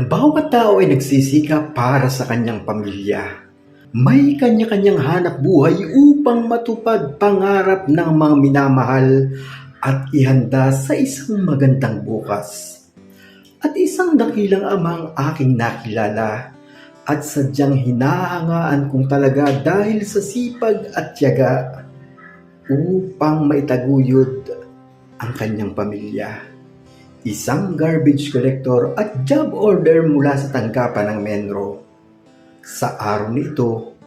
Bawat tao ay nagsisikap para sa kanyang pamilya. May kanya-kanyang hanap buhay upang matupad pangarap ng mga minamahal at ihanda sa isang magandang bukas. At isang dakilang amang aking nakilala at sadyang hinahangaan kong talaga dahil sa sipag at tiyaga upang maitaguyod ang kanyang pamilya. Isang garbage collector at job order mula sa tanggapan ng Menro. Sa araw nito,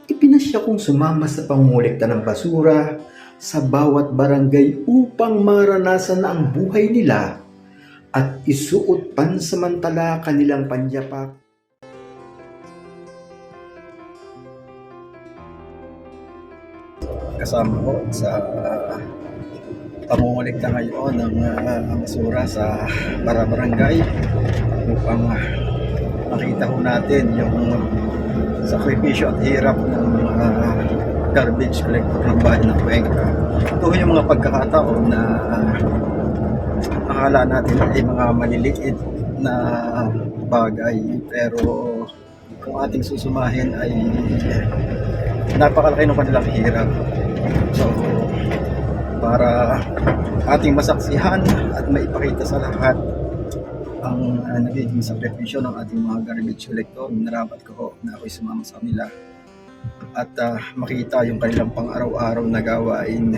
ipinasya kong sumama sa pangungulekta ng basura sa bawat barangay upang maranasan na ang buhay nila at isuot pansamantala kanilang panyapak. Kasama ko sa pangungulekta ngayon ng basura sa barangay upang makita ho natin yung sakripisyo at hirap ng garbage collector ng bayan ng Cuenca. Ito yung mga pagkakataon na akala natin ay mga maliliit na bagay, pero kung ating susumahin ay napakalaki ng kanilang hirap. So, para ating masaksihan at maipakita sa lahat ang nagiging sakripisyo ng ating mga garbage collector, narapat ko ho na ako'y sumama sa kanila at makita yung kanilang pang-araw-araw na gawain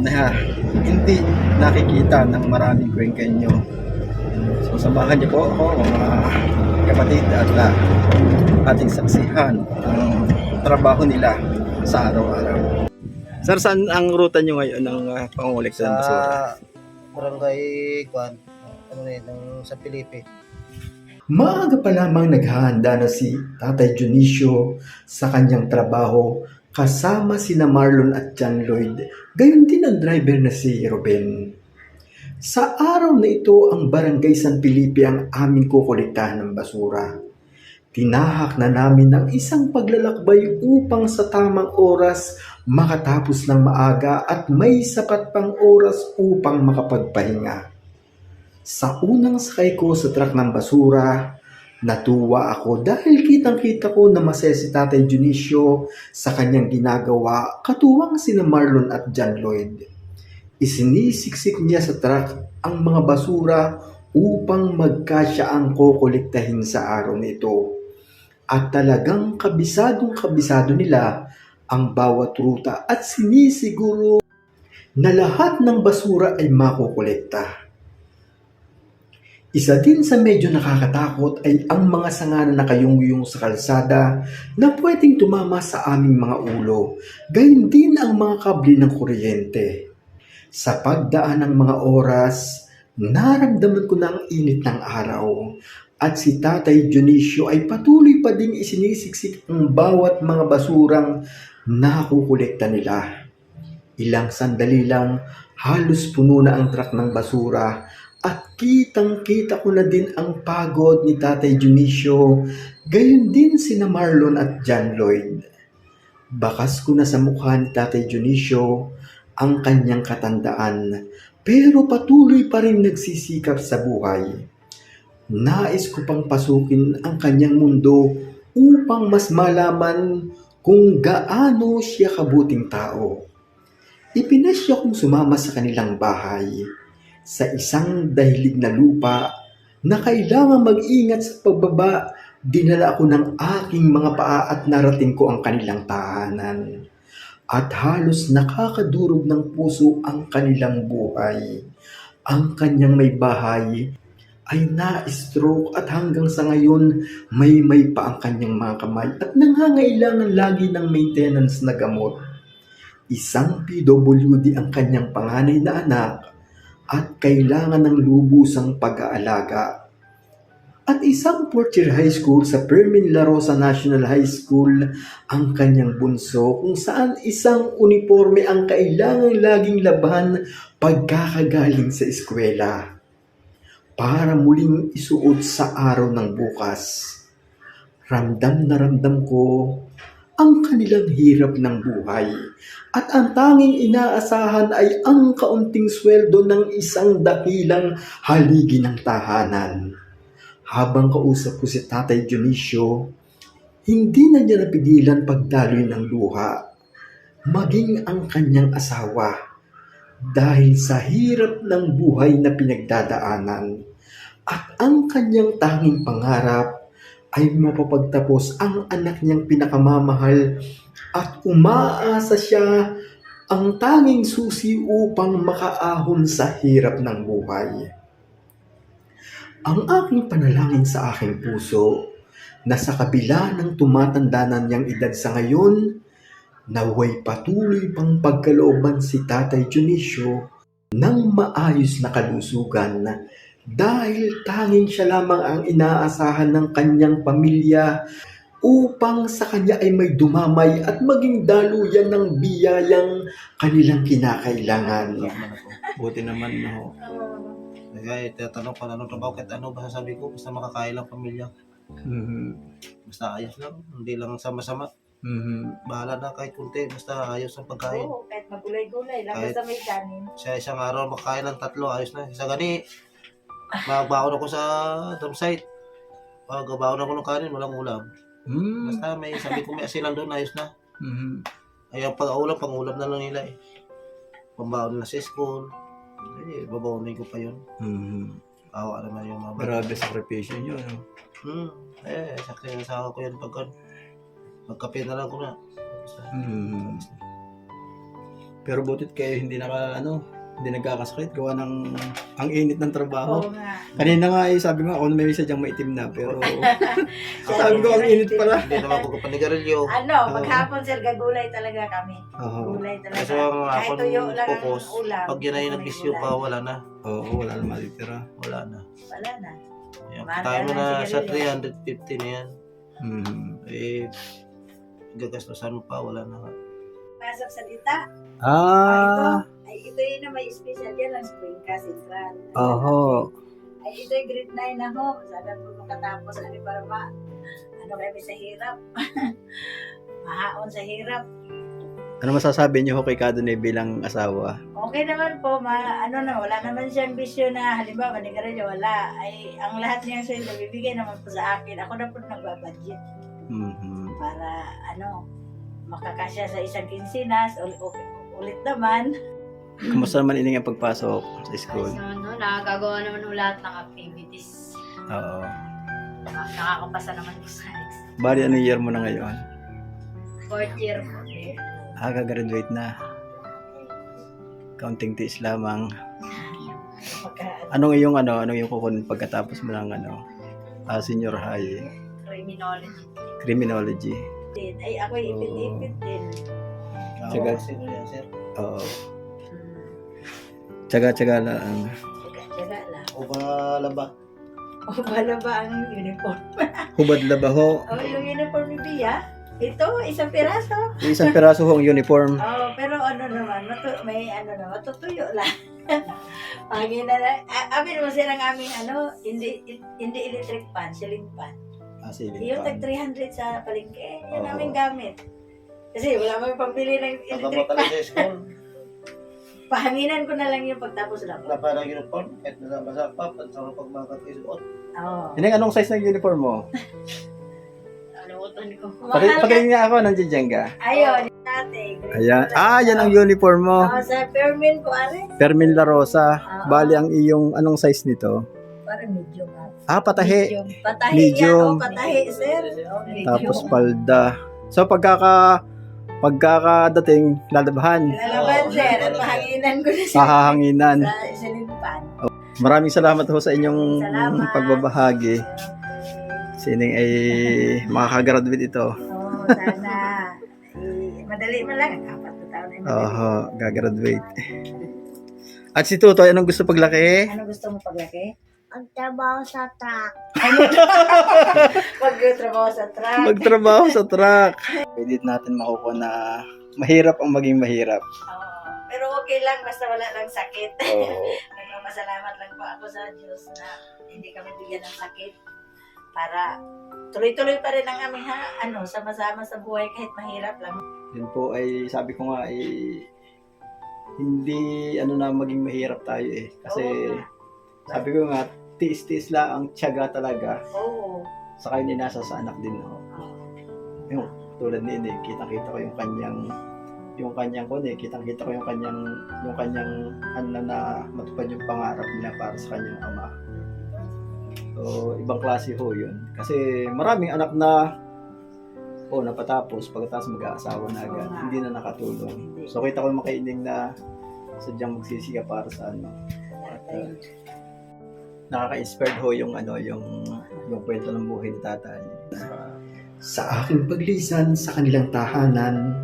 na hindi nakikita ng maraming Cuenqueño. So samahan niyo po ako mga kapatid at ating saksihan ang trabaho nila sa araw-araw. Sir, saan ang ruta nyo ngayon ng pangungulekta ng basura? Sa barangay Kwan, ng San Felipe. Maaga pa lamang naghahanda na si Tatay Dionisio sa kanyang trabaho kasama sina Marlon at John Lloyd, gayon din ang driver na si Ruben. Sa araw na ito, ang barangay San Felipe ang aming kukolektahan ng basura. Tinahak na namin ng isang paglalakbay upang sa tamang oras makatapos ng maaga at may sapat pang oras upang makapagpahinga. Sa unang sakay ko sa truck ng basura, natuwa ako dahil kitang-kita ko na masaya si Tatay Dionisio sa kanyang ginagawa, katuwang sina Marlon at John Lloyd. Isinisiksik niya sa truck ang mga basura upang magkasya ang kukolektahin sa araw nito. At talagang kabisado nila ang bawat ruta at sinisiguro na lahat ng basura ay makukolekta. Isa din sa medyo nakakatakot ay ang mga sanga na nakayungyong sa kalsada na pwedeng tumama sa aming mga ulo, gayon din ang mga kable ng kuryente. Sa pagdaan ng mga oras, naramdaman ko na ang init ng araw at si Tatay Dionisio ay patuloy pa ding isinisiksik ang bawat mga basurang nakukolekta nila. Ilang sandali lang, halos puno na ang truck ng basura at kitang-kita ko na din ang pagod ni Tatay Dionisio, gayon din sina Marlon at John Lloyd. Bakas ko na sa mukha ni Tatay Dionisio ang kanyang katandaan, pero patuloy pa rin nagsisikap sa buhay. Nais ko pang pasukin ang kanyang mundo upang mas malaman kung gaano siya kabuting tao. Ipinasya kong sumama sa kanilang bahay sa isang dahilig na lupa na kailangan mag-ingat sa pagbaba. Dinala ako ng aking mga paa at narating ko ang kanilang tahanan. At halos nakakadurog ng puso ang kanilang buhay. Ang kanyang may bahay ay na-stroke at hanggang sa ngayon may pa ang kanyang mga kamay at nangangailangan lagi ng maintenance na gamot. Isang PWD ang kanyang panganay na anak at kailangan ng lubusang pag-aalaga. At isang fourth-year high school sa Fermin La Rosa National High School ang kanyang bunso, kung saan isang uniforme ang kailangang laging laban pagkakagaling sa eskwela para muling isuot sa araw ng bukas. Ramdam na ramdam ko ang kanilang hirap ng buhay at ang tanging inaasahan ay ang kaunting sweldo ng isang dakilang haligi ng tahanan. Habang kausap ko si Tatay Dionisio, hindi na niya napigilan pagdaloy ng luha, maging ang kanyang asawa, dahil sa hirap ng buhay na pinagdadaanan. At ang kanyang tanging pangarap ay mapapagtapos ang anak niyang pinakamamahal at umaasa siya ang tanging susi upang makaahon sa hirap ng buhay. Ang aking panalangin sa aking puso na sa kabila ng tumatanda na niyang edad sa ngayon, naway patuloy pang pagkalooban si Tatay Dionisio ng maayos na kalusugan dahil tanging siya lamang ang inaasahan ng kanyang pamilya upang sa kanya ay may dumamay at maging daluyan ng biyayang kanilang kinakailangan. Buti naman, no? Kaya tinatanong ko anong trabaho, kahit ano ba sasabi ko, basta makakain lang pamilya. Basta ayos lang, hindi lang sama-sama. Bahala na kahit kunti, basta ayos ang pagkain. Oo, kahit magulay-gulay lang, Kahit- basta may kanin. Sa isang araw makakain ng 3, ayos na. Isa gani, magbaon ako sa drum site. Pagbaon ako ng kanin, walang ulam. Basta may sabi ko may asilan doon, ayos na. Ay ang pang-ulam na lang nila eh. Pambaon na sa school. Babaonin ko pa yun. Awa naman yung mga bata. Grabe sakripisyo nyo, no? Sakto yung asawa ko yan pagka magkape na lang ko na. Pero butit kayo hindi hindi nagkakasakit gawa ng ang init ng trabaho. Oo nga. Kanina nga sabi mo ako na may sadyang maitim na pero sabi ko ang init pala. Hindi naman ko kapanigarilyo. Maghapon sir, gagulay talaga kami. Oo. Gulay talaga. Kasi ang Kahit hapon tuyo lang ang focus, ulam. pag yun ay may nagbisyo gulay. pa, wala na. Oo, wala na matitira. Wala na. Wala na. Yung Mahal tayo mo na na ng sa sigarilyo. 350 na yan. Gagastosan mo pa, wala na. Pasok sa dita. Ay, ito yun na may special yan lang spring ka, central. Ay, ito yung grade 9 na ho. Sana po makatapos. Ano para kami sa hirap. Mahaon sa hirap. Ano masasabi niyo kay Kadone bilang asawa? Okay naman po, wala naman siyang bisyo na, halimbawa, manigarilyo, wala. Ay, ang lahat niyang sweldo, bibigay naman po sa akin. Ako na po nagbabudget para, makakasya sa isang kinsinas, ulit naman. Kumusta naman ining ang pagpasok sa school? So, nakakagawa naman ng lahat ng activities. Oo. Nakakapasa naman ko sa Bali, ano year mo na ngayon? 4th year po. Gagraduate na. Counting tiis lamang. Anong iyong kukunin pagkatapos mo ng senior high? Criminology. Criminology. Ay, ako ipit-ipit din. Tsaga. Sir. Oo. Tsaga lang. Tsaga lang. O ba laba? O, wala ba ang uniform? Hubad labaho. Yung uniform ni Bia, ito, isang piraso. Isang peraso ho ang uniform. Pero matutuyo lang. Pangina na, amin mo silang aming hindi electric pan, ceiling pan. Yung tag 300 sa palengke, yun Oo. namin gamit. Kasi wala mo pambili ng Pagkamo electric pan. talaga sa school, Pahanginan ko na lang yung pagtapos lang. wala pa ng uniform, kahit nasa pa, pansang pagmakat ko suot. Oo. Anong size ng uniform mo? Nalutan ko. Pakinggan nga ako, nandiyan ka. Ayun, natin. Ayan. Yan ang uniform mo. Sa Permin ko, are. Fermin La Rosa. Oo. Bali, ang iyong, anong size nito? Parang medium. Patahe. Medium. Patahi Medium. yan. Patahi, sir. Medium. Tapos palda. So, pagkakadating, lalabahan. Lalaban, sir. At pahanginan ko na siya. Pahahanginan. Sa ceiling fan. Maraming salamat ho sa inyong Salamat. pagbabahagi. Sining ay makakagraduate ito. Sana. Madali mo lang. 4 na taon ay madali. Gagraduate. At si Tutoy, anong gusto paglaki? Ano gusto mo paglaki? Magtrabaho sa truck. Magtrabaho sa truck. Magtrabaho sa truck. Pwede natin makukuha na mahirap ang maging mahirap. Pero okay lang, basta wala lang sakit. Oo. Nagpapasalamat lang po ako sa Diyos na hindi kami bigyan ng sakit. Para tuloy-tuloy pa rin ang aming sama-sama sa buhay kahit mahirap lang. Yun po ay sabi ko nga hindi na maging mahirap tayo eh. Kasi Oo nga. sabi ko nga tiis-tiis lang ang tiyaga talaga. Oo. Saka yun nasa sa anak din ako. Yung tulad ni Ine, kitang-kita ko yung kanyang kitang-kita ko yung kanyang ano na matupad yung pangarap niya para sa kanyang ama. So, ibang klase ho yun. Kasi maraming anak na napatapos, pagkatapos mag-aasawa na agad, hindi na nakatulong. So, kita ko yung makaining na sadyang magsisiga para sa ano. At, nakaka-inspired ho yung kwento ng buhay ni tatay. Sa aking paglisan sa kanilang tahanan,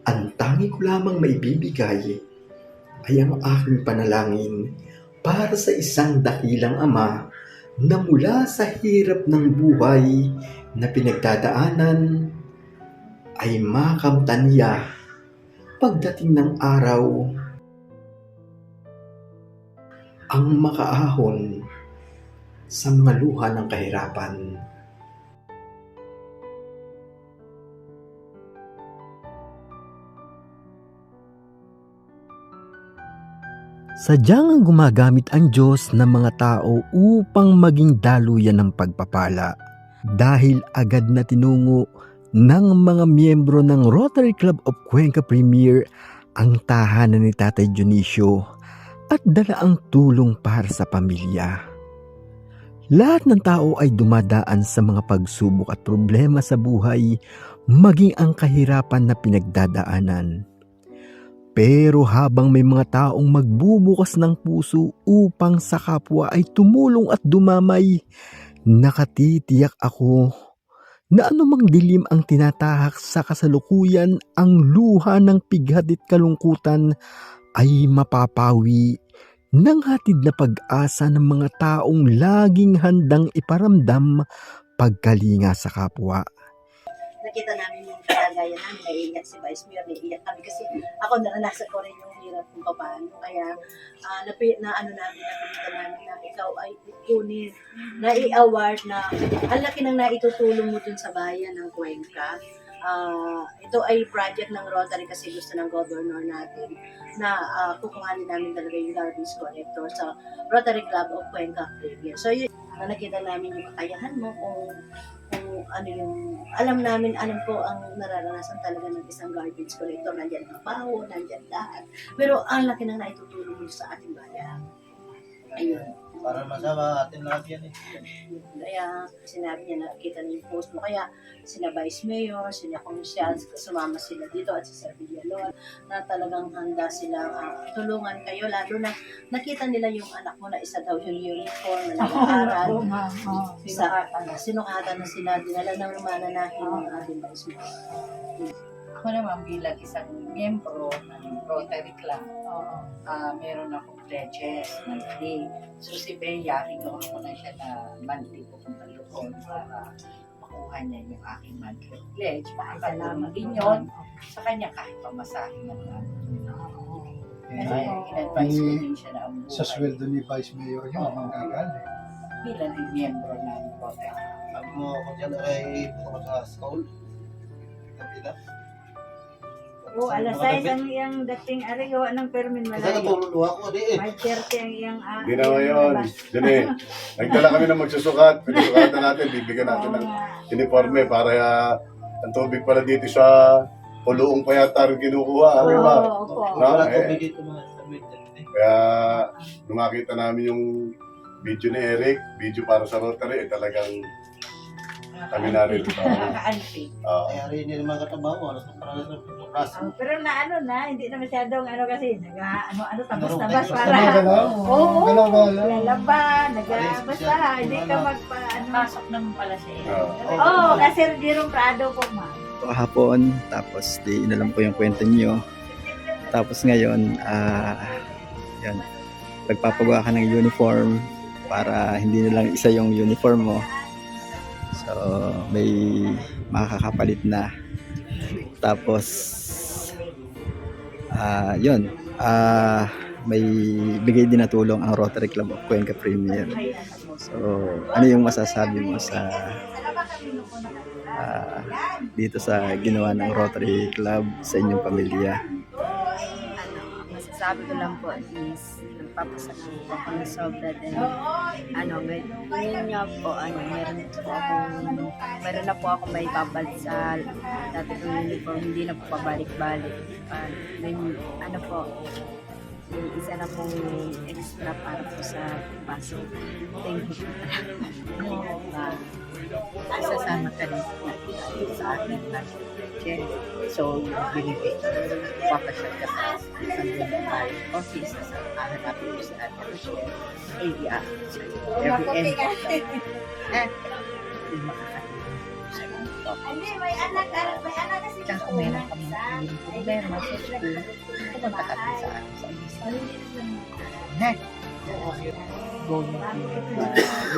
ang tangi ko lamang maibibigay ay ang aking panalangin para sa isang dakilang ama na mula sa hirap ng buhay na pinagdadaanan ay makamtan niya pagdating ng araw ang makaahon sa mga luha ng kahirapan. Sadyang gumagamit ang Diyos ng mga tao upang maging daluyan ng pagpapala dahil agad na tinungo ng mga miyembro ng Rotary Club of Cuenca Premier ang tahanan ni Tatay Dionisio at dala ang tulong para sa pamilya. Lahat ng tao ay dumadaan sa mga pagsubok at problema sa buhay, maging ang kahirapan na pinagdadaanan. Pero habang may mga taong magbubukas ng puso upang sa kapwa ay tumulong at dumamay, nakatitiyak ako na anumang dilim ang tinatahak sa kasalukuyan, ang luha ng pighat at kalungkutan ay mapapawi ng hatid na pag-asa ng mga taong laging handang iparamdam pagkalinga sa kapwa. Nakita namin yung kalagayan namin, naiiyak si Vice Mayor, naiiyak kami kasi ako naranasan ko rin yung hirap kung paano. Kaya napilitan namin na ikaw ay kunin, na-i-award na ang laki ng naitutulong mo dun sa bayan ng Cuenca. Ito ay project ng Rotary kasi gusto ng governor natin na kukuhanin namin talaga yung garbage collector sa Rotary Club of Cuenca Premier. So yun, nakita namin yung kakayahan mo kung ano yung, alam ko ang nararanasan talaga ng isang garbage collector. Nandyan ang baho, nandyan lahat. Pero ang laki ng naitutulong mo sa ating bayan. Ayun. Para masama atin lahat yan eh. Kaya sinabi niya, nakita niya yung post mo. Kaya sina Vice Mayor, sina Consyals, sumama sila dito at si Sir Villalon na talagang handa silang tulungan kayo. Lalo na nakita nila yung anak mo na isa daw yung uniform na nag-aaral. Sinukatan na sila, dinala ng mananahin ng ating Vice Mayor. Ako naman bilang isang miyembro ng Rotary Club, meron akong pledges monthly. So si Bea, kinuha ko na siya na monthly pupunta doon para makuha niya yung aking monthly pledge. Makakalaman din yun sa kanya kahit pamasahe na lang. Kasi in-advise ko din siya na ang buhay. Sa sweldo ni Vice Mayor yun, ang gagaling. Bilang din miyembro ng Rotary. Sabi mo ako dyan ay puto ka sa school. Kita. Alas 6 ang iyang dating arigawa ng permin Kasi malayo. natululuwa ko di eh. 5:30 ang iyang Hindi na ngayon. Diyan eh. Nagdala kami ng magsusukat. Pagsusukatan natin, bibigyan natin ng uniforme para ang tubig pala dito sa puluong pa yata rin kinukuha. Di ba? Opo. Wala No? tubig dito mga damit. Kaya nung makita namin yung video ni Eric, video para sa Rotary, talagang kami na rin. Nakaka-anti. Kaya rin hindi naman katabaho. Alas ng klase. Pero hindi na masyadong kasi tabas-tabas Galaw, para. Galaw. Oo. Galaw-galaw. Lalaban, basta hindi ka Pasok naman pala siya. kasi Jerome Prado po ma. Kahapon, tapos inalam ko yung kwento niyo. Tapos ngayon, yan, nagpapagawa ka ng uniform para hindi na lang isa yung uniform mo. So, may makakapalit na. Tapos, yun, may bigay din na tulong ang Rotary Club of Cuenca Premier. So, ano yung masasabi mo sa dito sa ginawa ng Rotary Club sa inyong pamilya? Masasabi masasabi ko lang po is nagpapasalamat po ako ng sobra din. Ngayon nga po, meron na po ako may babalik sa dati kong uniform, hindi na po pabalik-balik. May isa na pong extra para po sa pasok. Thank you po. Isasama ka rin sa akin na check. So, binibig. Papasal ka sa isang buhay. Okay, hanapin mo si Ate Rochelle. Every end of the hindi makakatulong sa ito. Hindi, may anak kasi. Tsaka kung meron kami yung problema sa school, pumunta ka din sa akin sa isa. Next, goal mo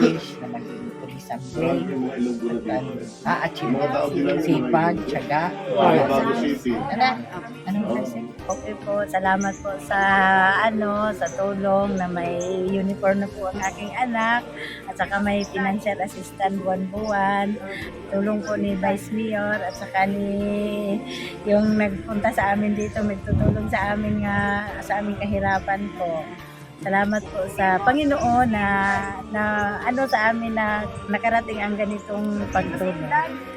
wish na maging police someday. A-achieve sipag, tiyaga. Bago City. Anong blessing? Okay po, salamat po sa sa tulong na may uniform na po ang aking anak at saka may financial assistant buwan-buwan. Tulong po ni Vice Mayor at saka ni yung nagpunta sa amin dito, magtutulong sa amin sa aming kahirapan po. Salamat po sa Panginoon na sa amin na nakarating ang ganitong pagtulong.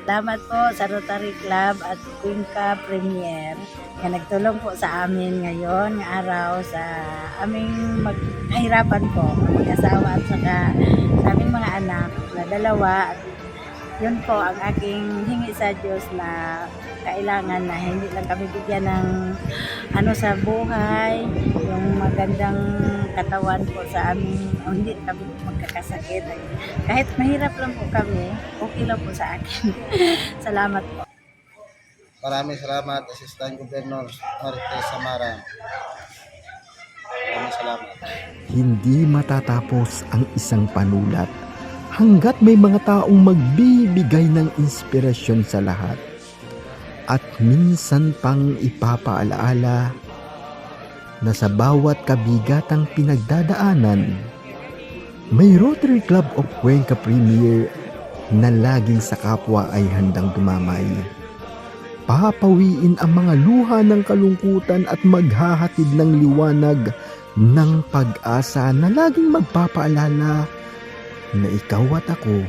Salamat po sa Rotary Club at Cuenca Premier na nagtulong po sa amin ngayon, ng araw, sa aming kahirapan po, mag-asawa at saka sa aming mga anak na 2. At yun po ang aking hingi sa Diyos na kailangan na hindi lang kami bigyan ng sa buhay, yung magandang katawan po sa amin, hindi kami magkakasakit. Kahit mahirap lang po kami, okay lang po sa akin. Salamat po. Maraming salamat, Assistant Governor Marites Samara. Maraming salamat. Hindi matatapos ang isang panulat hanggat may mga taong magbibigay ng inspirasyon sa lahat. At minsan pang ipapaalaala na sa bawat kabigatang pinagdadaanan, may Rotary Club of Cuenca Premier na laging sa kapwa ay handang dumamay. Papawiin ang mga luha ng kalungkutan at maghahatid ng liwanag ng pag-asa na laging magpapaalala na ikaw at ako,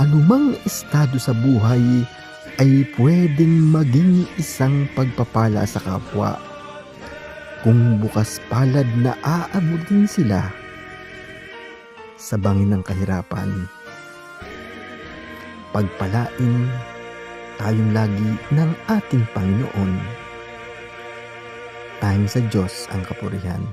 anumang estado sa buhay, ay pwedeng maging isang pagpapala sa kapwa kung bukas palad na aabutin sila sa bangin ng kahirapan. Pagpalain tayong lagi ng ating Panginoon. Tayong sa Diyos ang kapurihan.